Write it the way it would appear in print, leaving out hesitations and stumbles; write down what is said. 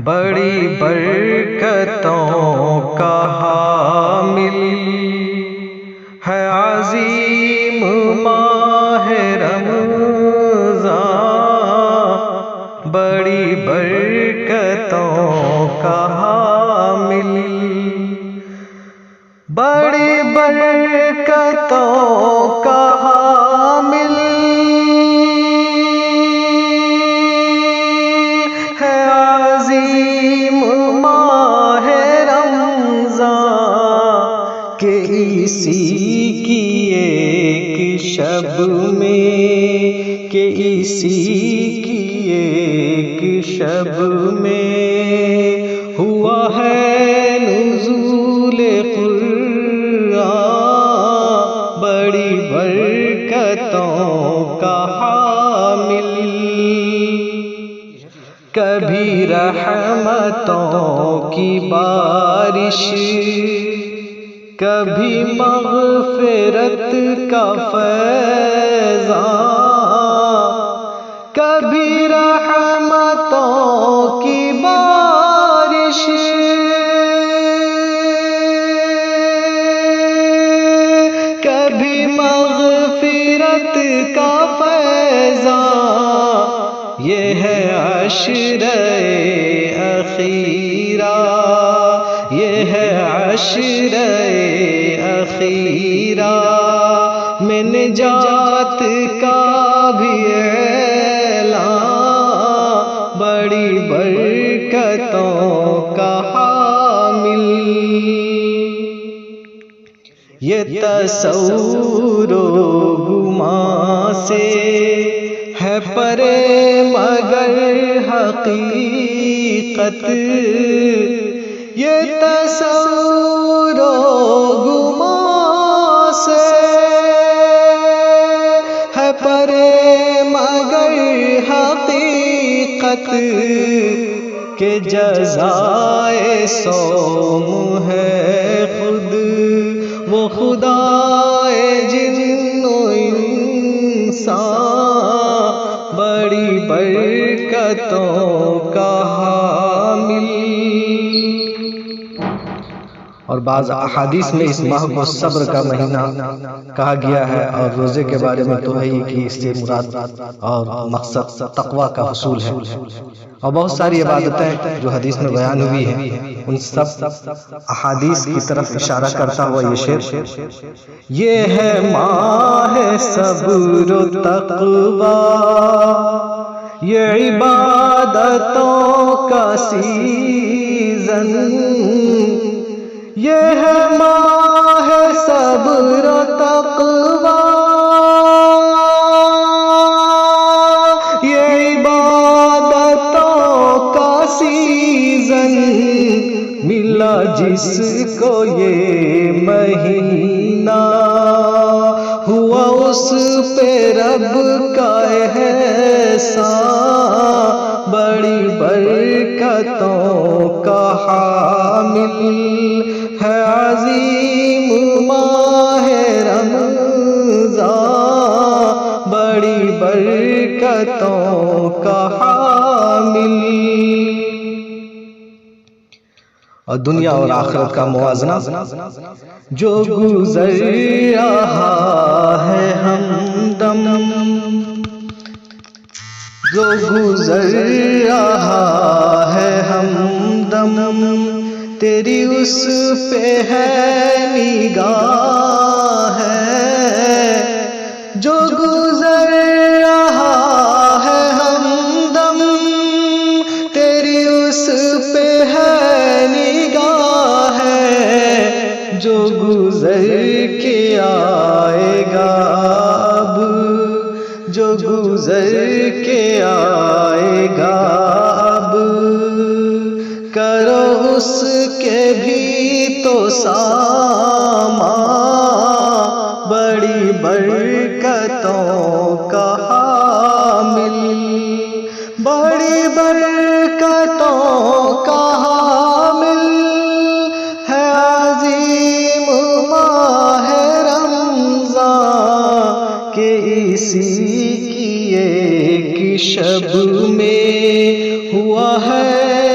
بڑی برکتوں کا حامل ہے عظیم ماہ رمضان، بڑی برکتوں کا حامل، بڑی برکتوں کا حامل ہے عظیم ماہ رمضان، کہ اسی کی ایک شب میں، کہ اسی کی ایک شب میں ہوا ہے نزول قرآن، بڑی برکتوں کا حامل، کبھی رحمتوں کی بارش، کبھی مغفرت کا فیضان، کبھی رحمتوں کی بارش، کبھی مغفرت کا فیضان، یہ ہے عشرہ اخیرہ، یہ ہے عشرہ اخیرہ میں نجات کا بھی اعلان، بڑی برکتوں کا حامل، یہ تصور و گمان سے ہے پرے مگر حقیقت، یہ تصور و گمان سے ہے پرے مگر حقیقت، کہ جزائے صوم ہے خود وہ خدائے جن و انسان، بڑی برکتوں کا حامل۔ اور بعض احادیث میں اس ماہ کو صبر کا مہینہ کہا گیا ہے، اور روزے کے بارے میں تو ہے کہ اس سے مراد اور مقصد تقوی کا حصول ہے، اور بہت ساری عبادتیں جو حدیث میں بیان ہوئی ہیں ان سب احادیث کی طرف اشارہ کرتا ہوا یہ شعر، یہ ہے ماہ صبر و تقوی، یہ عبادتوں کا سیزن، یہ ہے ماہ صبر و تقوی، یہ عبادتوں کا سیزن، ملا جس کو یہ مہینہ، ہوا اس پہ رب کا احسان، بڑی برکتوں کا حامل ہے عظیم ماہ رمضان، بڑی برکتوں کا حامل۔ اور دنیا اور آخرت کا موازنہ، جو گزر رہا ہے ہمدم، جو گزر رہا ہے ہمدم، تیری اس پہ ہے نگاہ ہے، جو گزر رہا ہے ہمدم، تیری اس پہ ہے نگاہ ہے، جو گزر کے آئے گا اب، جو گزر کے آئے گا اب، کرو اس کے بھی تو سامان، بڑی برکتوں کا حامل، بڑی برکتوں کا حامل ہے عظیم ماہ رمضان، کہ اسی کی ایک شب میں ہوا ہے